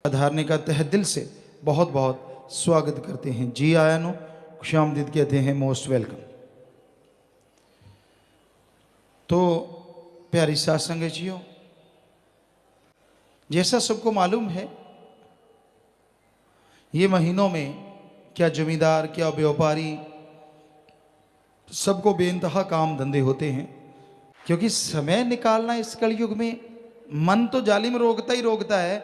पधारने का तहे दिल से बहुत बहुत स्वागत करते हैं। जी आयानो खुशामदीद कहते हैं, मोस्ट वेलकम। तो प्यारी साथ संगतियों, जैसा सबको मालूम है, ये महीनों में क्या जमींदार क्या व्यापारी सबको बेइंतहा काम धंधे होते हैं, क्योंकि समय निकालना इस कलयुग में मन तो जालिम रोकता ही रोकता है।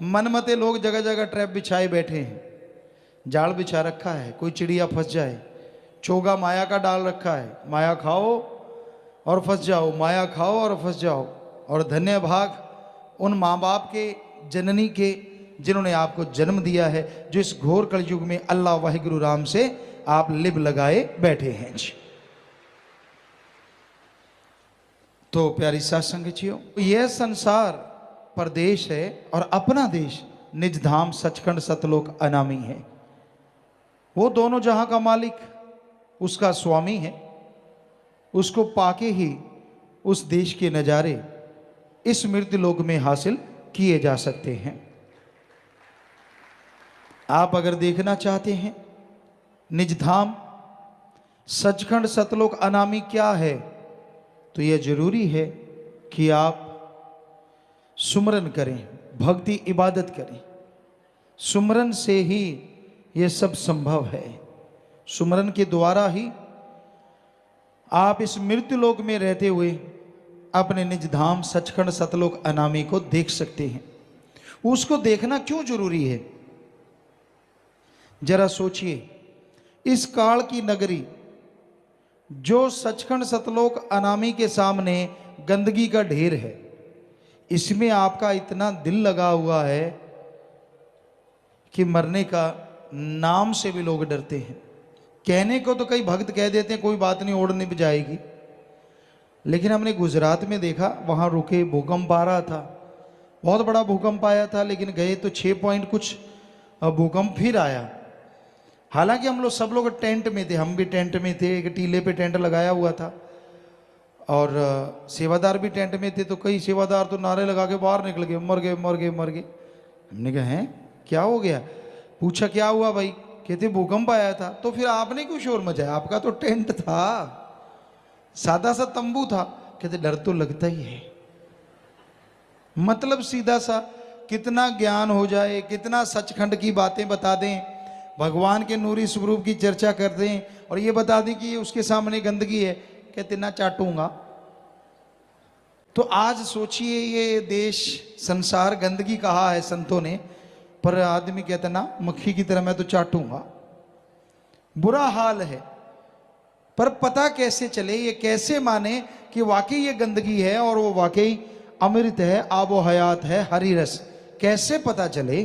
मनमते लोग जगह जगह ट्रैप बिछाए बैठे हैं, जाल बिछा रखा है, कोई चिड़िया फंस जाए, चोगा माया का डाल रखा है, माया खाओ और फंस जाओ, माया खाओ और फंस जाओ। और धन्य भाग उन माँ बाप के, जननी के, जिन्होंने आपको जन्म दिया है, जो इस घोर कलयुग में अल्लाह वाहिगुरु राम से आप लिब लगाए बैठे हैं। तो प्यारी साथ संगतियों, यह संसार परदेश है और अपना देश निज धाम सचखंड सतलोक अनामी है। वो दोनों जहां का मालिक उसका स्वामी है। उसको पाके ही उस देश के नज़ारे इस मृत्यु लोक में हासिल किए जा सकते हैं। आप अगर देखना चाहते हैं निज धाम सचखंड सतलोक अनामी क्या है, तो यह जरूरी है कि आप सुमरन करें, भक्ति इबादत करें। सुमरन से ही यह सब संभव है। सुमरन के द्वारा ही आप इस मृत्यु लोक में रहते हुए अपने निज धाम सचखंड सतलोक अनामी को देख सकते हैं। उसको देखना क्यों जरूरी है, जरा सोचिए। इस काल की नगरी जो सचखंड सतलोक अनामी के सामने गंदगी का ढेर है, इसमें आपका इतना दिल लगा हुआ है कि मरने का नाम से भी लोग डरते हैं। कहने को तो कई भक्त कह देते हैं कोई बात नहीं, ओढ़ निभ जाएगी, लेकिन हमने गुजरात में देखा, वहाँ रुके, भूकंप आ रहा था, बहुत बड़ा भूकंप आया था, लेकिन गए तो 6 पॉइंट कुछ भूकंप फिर आया। हालांकि हम लोग सब लोग टेंट में थे, हम भी टेंट में थे, एक टीले पे टेंट लगाया हुआ था और सेवादार भी टेंट में थे। तो कई सेवादार तो नारे लगा के बाहर निकल गए, मर गए मर गए मर गए। हमने कहा हैं क्या हो गया, पूछा क्या हुआ भाई, कहते भूकंप आया था। तो फिर आपने क्यों शोर मचाया, आपका तो टेंट था, सादा सा तंबू था। कहते डर तो लगता ही है। मतलब सीधा सा, कितना ज्ञान हो जाए, कितना सचखंड की बातें बता दें, भगवान के नूरी स्वरूप की चर्चा कर दें और ये बता दें कि उसके सामने गंदगी है, कहते ना चाटूंगा। तो आज सोचिए, ये देश संसार गंदगी कहा है संतों ने, पर आदमी कहता ना मक्खी की तरह मैं तो चाटूंगा। बुरा हाल है। पर पता कैसे चले, ये कैसे माने कि वाकई ये गंदगी है और वो वाकई अमृत है, आबो हयात है, हरी रस, कैसे पता चले?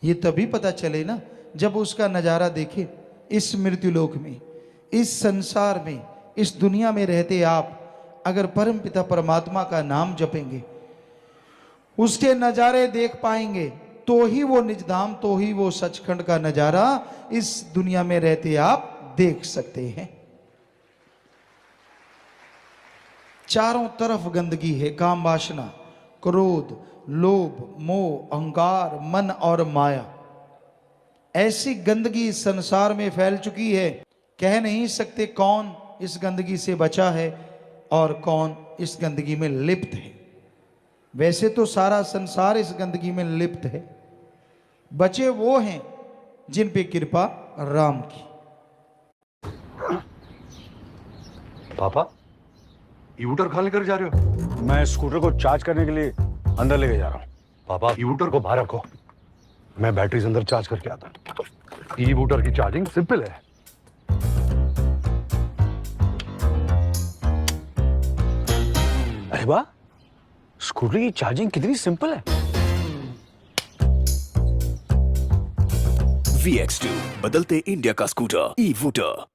ये तभी पता चले ना जब उसका नजारा देखे। इस मृत्यु लोक में, इस संसार में, इस दुनिया में रहते आप अगर परम पिता परमात्मा का नाम जपेंगे, उसके नजारे देख पाएंगे, तो ही वो निजधाम, तो ही वो सचखंड का नजारा इस दुनिया में रहते आप देख सकते हैं। चारों तरफ गंदगी है, काम वासना, क्रोध, लोभ, मोह, अहंकार, मन और माया। ऐसी गंदगी इस संसार में फैल चुकी है, कह नहीं सकते कौन इस गंदगी से बचा है और कौन इस गंदगी में लिप्त है। वैसे तो सारा संसार इस गंदगी में लिप्त है, बचे वो हैं जिन पे कृपा राम की। पापा, यूटर कहाँ लेकर जा रहे हो? मैं स्कूटर को चार्ज करने के लिए अंदर लेके जा रहा हूँ। पापा, यूटर को बाहर रखो, मैं बैटरीज अंदर चार्ज करके आता हूँ। ई वूटर की चार्जिंग सिंपल है। अरे वाह, स्कूटर की चार्जिंग कितनी सिंपल है। VX2 बदलते इंडिया का स्कूटर ई वूटर।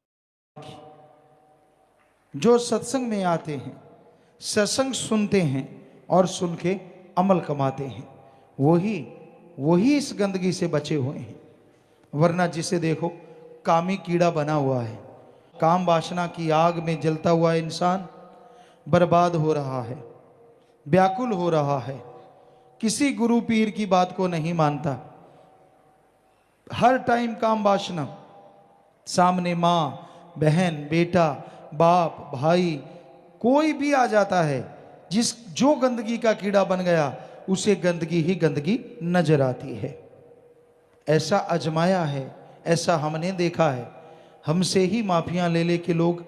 जो सत्संग में आते हैं, सत्संग सुनते हैं और सुन के अमल कमाते हैं, वही इस गंदगी से बचे हुए हैं। वरना जिसे देखो कामी कीड़ा बना हुआ है, काम वासना की आग में जलता हुआ इंसान बर्बाद हो रहा है, व्याकुल हो रहा है, किसी गुरु पीर की बात को नहीं मानता। हर टाइम काम वासना, सामने माँ, बहन, बेटा, बाप, भाई, कोई भी आ जाता है, जो गंदगी का कीड़ा बन गया उसे गंदगी ही गंदगी नजर आती है। ऐसा अजमाया है, ऐसा हमने देखा है। हमसे ही माफियां ले ले के लोग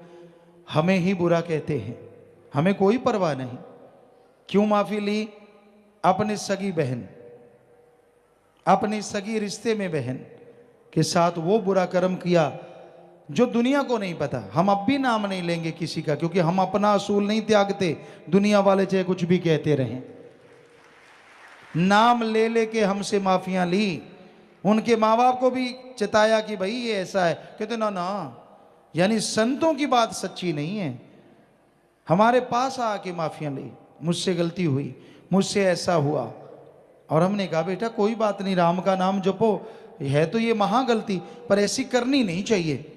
हमें ही बुरा कहते हैं, हमें कोई परवाह नहीं। क्यों माफी ली? अपनी सगी बहन, अपनी सगी रिश्ते में बहन के साथ वो बुरा कर्म किया जो दुनिया को नहीं पता। हम अब भी नाम नहीं लेंगे किसी का, क्योंकि हम अपना असूल नहीं त्यागते। दुनिया वाले चाहे कुछ भी कहते रहें, नाम ले लेके हमसे माफियां ली। उनके माँ बाप को भी चिताया कि भाई ये ऐसा है, कहते ना ना, यानी संतों की बात सच्ची नहीं है। हमारे पास आके माफियां ली, मुझसे गलती हुई, मुझसे ऐसा हुआ। और हमने कहा बेटा कोई बात नहीं, राम का नाम जपो, है तो ये महा गलती, पर ऐसी करनी नहीं चाहिए।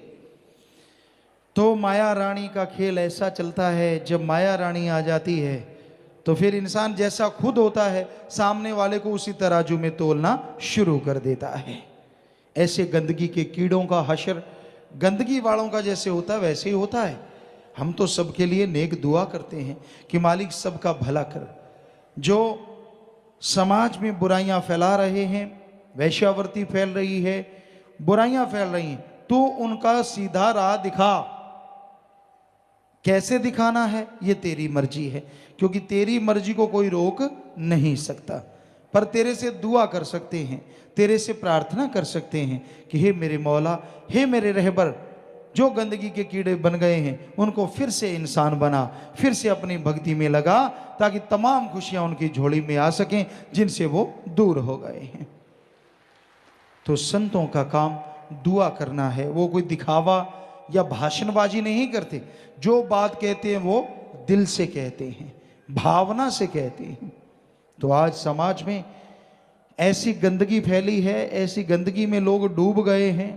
तो माया रानी का खेल ऐसा चलता है, जब माया रानी आ जाती है तो फिर इंसान जैसा खुद होता है सामने वाले को उसी तराजू में तोलना शुरू कर देता है। ऐसे गंदगी के कीड़ों का हशर गंदगी वालों का जैसे होता है वैसे ही होता है। हम तो सबके लिए नेक दुआ करते हैं कि मालिक सबका भला कर। जो समाज में बुराइयां फैला रहे हैं, वैश्यावृत्ति फैल रही है, बुराइयां फैल रही हैं, तो उनका सीधा राह दिखा। कैसे दिखाना है ये तेरी मर्जी है, क्योंकि तेरी मर्जी को कोई रोक नहीं सकता। पर तेरे से दुआ कर सकते हैं, तेरे से प्रार्थना कर सकते हैं कि हे मेरे मौला, हे मेरे रहबर, जो गंदगी के कीड़े बन गए हैं उनको फिर से इंसान बना, फिर से अपनी भक्ति में लगा, ताकि तमाम खुशियां उनकी झोली में आ सकें जिनसे वो दूर हो गए हैं। तो संतों का काम दुआ करना है। वो कोई दिखावा या भाषणबाजी नहीं करते, जो बात कहते हैं वो दिल से कहते हैं, भावना से कहते हैं। तो आज समाज में ऐसी गंदगी फैली है, ऐसी गंदगी में लोग डूब गए हैं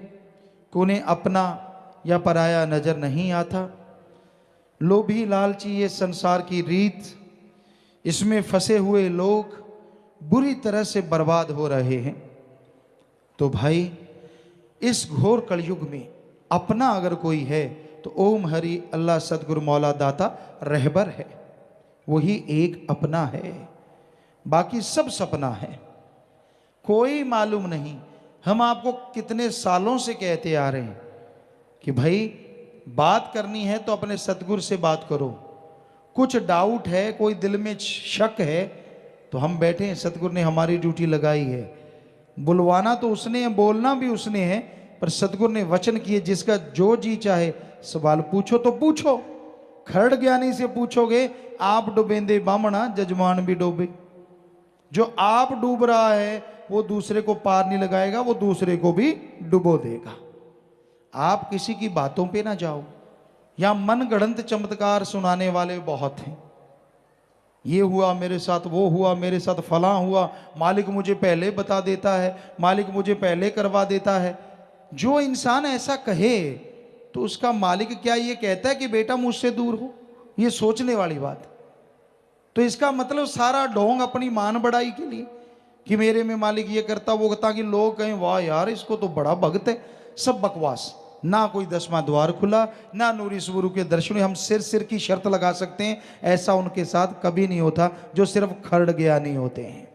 कि उन्हें अपना या पराया नजर नहीं आता। लोभी लालची ये संसार की रीत, इसमें फंसे हुए लोग बुरी तरह से बर्बाद हो रहे हैं। तो भाई इस घोर कलयुग में अपना अगर कोई है तो ओम हरि अल्लाह सतगुरु मौला दाता रहबर है, वही एक अपना है, बाकी सब सपना है, कोई मालूम नहीं। हम आपको कितने सालों से कहते आ रहे हैं कि भाई बात करनी है तो अपने सतगुरु से बात करो। कुछ डाउट है, कोई दिल में शक है, तो हम बैठे हैं, सतगुरु ने हमारी ड्यूटी लगाई है। बुलवाना तो उसने है, बोलना भी उसने है, पर सतगुरु ने वचन किए जिसका जो जी चाहे सवाल पूछो तो पूछो। खरड़ ज्ञानी से पूछोगे आप डूबेंदे बामणा जजमान भी डूबे। जो आप डूब रहा है वो दूसरे को पार नहीं लगाएगा, वो दूसरे को भी डुबो देगा। आप किसी की बातों पे ना जाओ। या मन गढ़ंत चमत्कार सुनाने वाले बहुत हैं, ये हुआ मेरे साथ, वो हुआ मेरे साथ, फलां हुआ, मालिक मुझे पहले बता देता है, मालिक मुझे पहले करवा देता है। जो इंसान ऐसा कहे तो उसका मालिक क्या ये कहता है कि बेटा मुझसे दूर हो? ये सोचने वाली बात। तो इसका मतलब सारा ढोंग अपनी मान बढ़ाई के लिए कि मेरे में मालिक ये करता वो करता, कि लोग कहें वाह यार इसको तो बड़ा भक्त है। सब बकवास। ना कोई 10वां द्वार खुला, ना नूरी स्वरूप के दर्शन। हम सिर की शर्त लगा सकते हैं, ऐसा उनके साथ कभी नहीं होता। जो सिर्फ खरड़ गया नहीं होते हैं,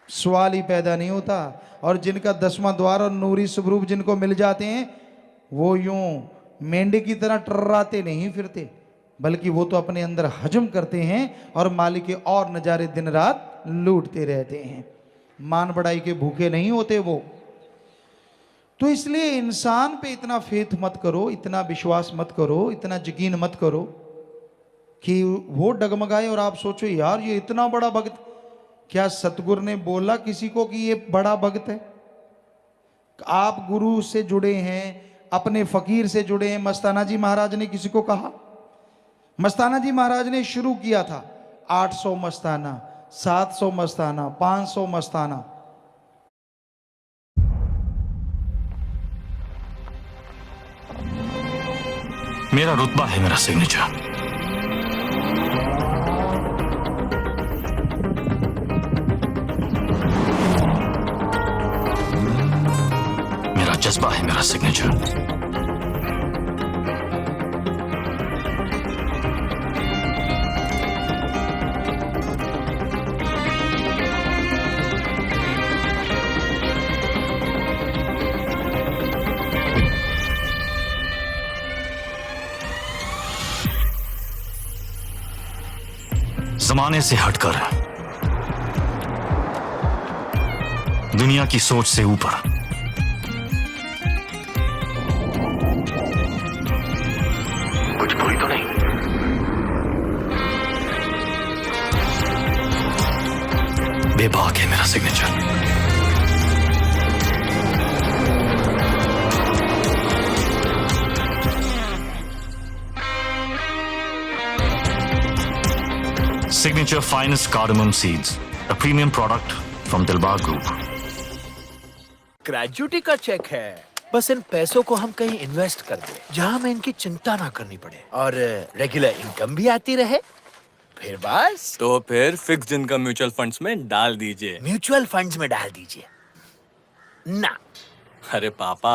सवाल ही पैदा नहीं होता। और जिनका 10वां द्वार और नूरी स्वरूप जिनको मिल जाते हैं, वो यूं मेंढे की तरह टर्राते नहीं फिरते, बल्कि वो तो अपने अंदर हजम करते हैं और मालिक के और नजारे दिन रात लूटते रहते हैं। मान बढ़ाई के भूखे नहीं होते वो। तो इसलिए इंसान पे इतना फेथ मत करो, इतना विश्वास मत करो, इतना यकीन मत करो कि वो डगमगाए और आप सोचो यार ये इतना बड़ा भक्त। क्या सतगुरु ने बोला किसी को कि ये बड़ा भक्त है? आप गुरु से जुड़े हैं, अपने फकीर से जुड़े हैं। मस्ताना जी महाराज ने किसी को कहा? मस्ताना जी महाराज ने शुरू किया था 800 मस्ताना, 700 मस्ताना, 500 मस्ताना। मेरा रुतबा है मेरा सिग्नेचर। जज्बा है मेरा सिग्नेचर। जमाने से हटकर, दुनिया की सोच से ऊपर, कुछ भूल तो नहीं? बेबाक है मेरा signature. Signature finest cardamom seeds, a premium product from Dilbar Group. Gratuity का चेक है, बस इन पैसों को हम कहीं इन्वेस्ट कर दें जहां हमें इनकी चिंता ना करनी पड़े और रेगुलर इनकम भी आती रहे, फिर बस। तो फिर फिक्स्ड इनकम म्यूचुअल फंड्स में डाल दीजिए। म्यूचुअल फंड्स में डाल दीजिए ना। अरे पापा,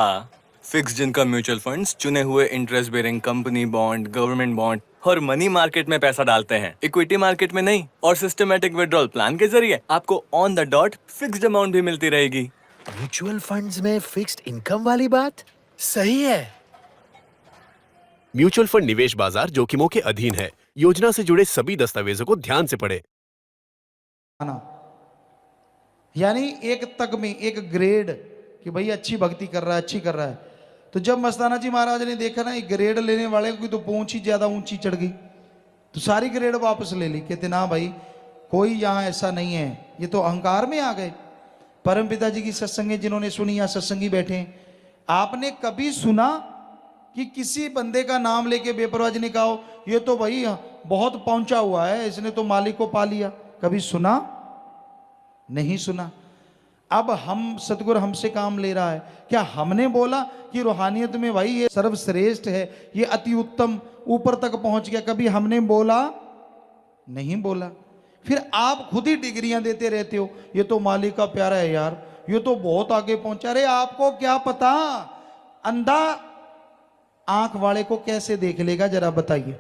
फिक्स्ड इनकम म्यूचुअल फंड्स चुने हुए interest bearing company bond, government bond और मनी मार्केट में पैसा डालते हैं, इक्विटी मार्केट में नहीं। और सिस्टमैटिक विड्रॉल प्लान के जरिए आपको on the dot fixed amount भी मिलती रहेगी। म्यूचुअल फंड्स में फिक्स्ड इनकम वाली बात सही है। म्यूचुअल फंड निवेश बाजार जोखिमों के अधीन है। योजना से जुड़े सभी दस्तावेजों को ध्यान से पढ़ें। यानी एक तक में एक ग्रेड कि भाई अच्छी भक्ति कर रहा है, अच्छी कर रहा है। तो जब मस्ताना जी महाराज ने देखा ना एक ग्रेड लेने वाले की तो पहुंच ही ज्यादा ऊंची चढ़ गई, तो सारी ग्रेड वापस ले ली। कहते ना भाई, कोई यहां ऐसा नहीं है, ये तो अहंकार में आ गए। परम पिता जी की सत्संगे जिन्होंने सुनी या सत्संगी बैठे, आपने कभी सुना कि किसी बंदे का नाम लेके बेपरवाह ने कहा ये तो भाई बहुत पहुंचा हुआ है, इसने तो मालिक को पा लिया? कभी सुना? नहीं सुना। अब हम सतगुरु हमसे काम ले रहा है, क्या हमने बोला कि रूहानियत में भाई ये सर्वश्रेष्ठ है, ये अति उत्तम, ऊपर तक पहुंच गया? कभी हमने बोला? नहीं बोला। फिर आप खुद ही डिग्रियां देते रहते हो, ये तो मालिक का प्यारा है यार, ये तो बहुत आगे पहुंचा। अरे आपको क्या पता, अंधा आंख वाले को कैसे देख लेगा जरा बताइए।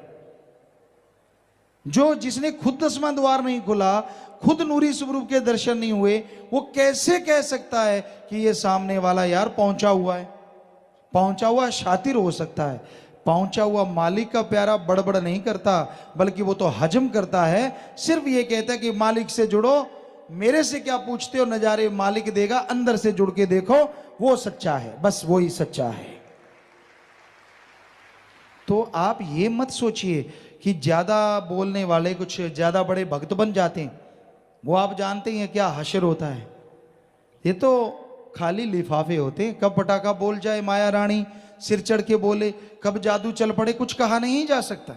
जो जिसने खुद 10वां द्वार नहीं खुला, खुद नूरी स्वरूप के दर्शन नहीं हुए, वो कैसे कह सकता है कि ये सामने वाला यार पहुंचा हुआ है? पहुंचा हुआ शातिर हो सकता है, पहुंचा हुआ मालिक का प्यारा बड़बड़ नहीं करता, बल्कि वो तो हजम करता है। सिर्फ ये कहता है कि मालिक से जुड़ो, मेरे से क्या पूछते हो, नजारे मालिक देगा, अंदर से जुड़ के देखो, वो सच्चा है, बस वही सच्चा है। तो आप ये मत सोचिए कि ज्यादा बोलने वाले कुछ ज्यादा बड़े भक्त बन जाते हैं। वो आप जानते हैं क्या हशर होता है, ये तो खाली लिफाफे होते हैं। कब पटाखा बोल जाए माया रानी, सिर चढ़ के बोले, कब जादू चल पड़े, कुछ कहा नहीं जा सकता।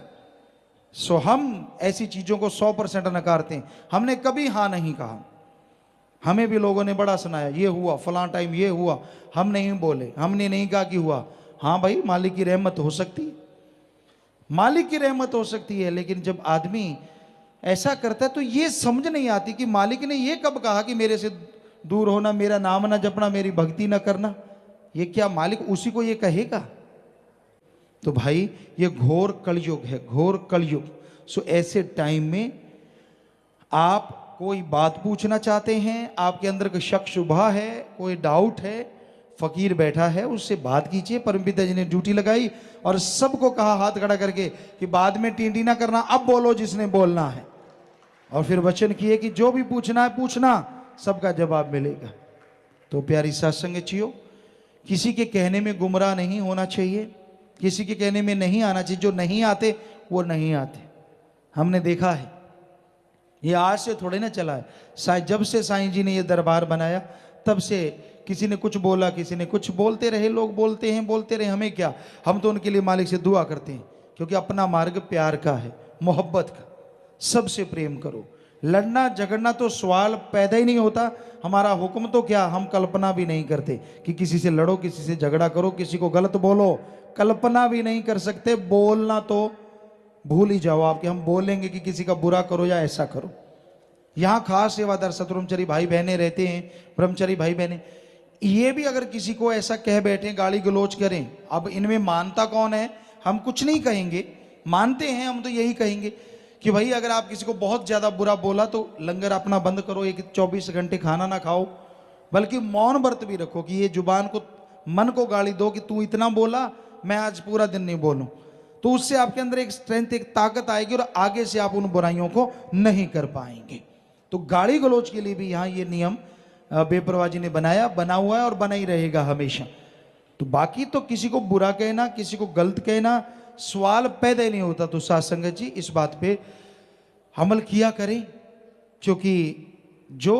सो हम ऐसी चीजों को 100% नकारते हैं। हमने कभी हाँ नहीं कहा। हमें भी लोगों ने बड़ा सुनाया, ये हुआ फलां टाइम, ये हुआ, हम नहीं बोले, हमने नहीं कहा कि हुआ। हाँ भाई, मालिक की रहमत हो सकती है, मालिक की रहमत हो सकती है, लेकिन जब आदमी ऐसा करता है तो ये समझ नहीं आती कि मालिक ने ये कब कहा कि मेरे से दूर होना, मेरा नाम ना जपना, मेरी भक्ति ना करना। ये क्या मालिक उसी को ये कहेगा? तो भाई ये घोर कलयुग है, घोर कलयुग। सो ऐसे टाइम में आप कोई बात पूछना चाहते हैं, आपके अंदर कोई शक शुबा है, कोई डाउट है, फकीर बैठा है, उससे बात कीजिए। परमपिता जी ने ड्यूटी लगाई और सबको कहा हाथ खड़ा करके कि बाद में टींटी ना करना, अब बोलो जिसने बोलना है। और फिर वचन किए कि जो भी पूछना है पूछना, सबका जवाब मिलेगा। तो प्यारी सत्संगचियों, किसी के कहने में गुमराह नहीं होना चाहिए, किसी के कहने में नहीं आना चाहिए। जो नहीं आते वो नहीं आते, हमने देखा है। ये आज से थोड़े ना चला है, जब से साईं जी ने ये दरबार बनाया तब से किसी ने कुछ बोला, किसी ने कुछ बोलते रहे, लोग बोलते हैं, बोलते रहे, हमें क्या। हम तो उनके लिए मालिक से दुआ करते हैं, क्योंकि अपना मार्ग प्यार का है, मोहब्बत का। सबसे प्रेम करो, लड़ना झगड़ना तो सवाल पैदा ही नहीं होता। हमारा हुक्म तो क्या, हम कल्पना भी नहीं करते कि किसी से लड़ो, किसी से झगड़ा करो, किसी को गलत बोलो, कल्पना भी नहीं कर सकते। बोलना तो भूल ही जाओ आप कि हम बोलेंगे कि किसी का बुरा करो या ऐसा करो। यहाँ खास सेवादार सतब्रह्मचारी भाई बहने रहते हैं, ब्रह्मचारी भाई बहने, ये भी अगर किसी को ऐसा कह बैठे, गाली गलौज करें, अब इनमें मानता कौन है? हम कुछ नहीं कहेंगे, मानते हैं हम तो यही कहेंगे कि भाई अगर आप किसी को बहुत ज्यादा बुरा बोला तो लंगर अपना बंद करो, एक 24 घंटे खाना ना खाओ, बल्कि मौन व्रत भी रखो कि ये जुबान को, मन को गाली दो कि तू इतना बोला, मैं आज पूरा दिन नहीं बोलूं। तो उससे आपके अंदर एक स्ट्रेंथ, एक ताकत आएगी और आगे से आप उन बुराइयों को नहीं कर पाएंगे। तो गाली गलौज के लिए भी यहाँ ये नियम बेपरवाह जी ने बना हुआ है और बना ही रहेगा हमेशा। तो बाकी तो किसी को बुरा कहना, किसी को गलत कहना, सवाल पैदा ही नहीं होता। तो साथ संगत जी इस बात पे अमल किया करें, क्योंकि जो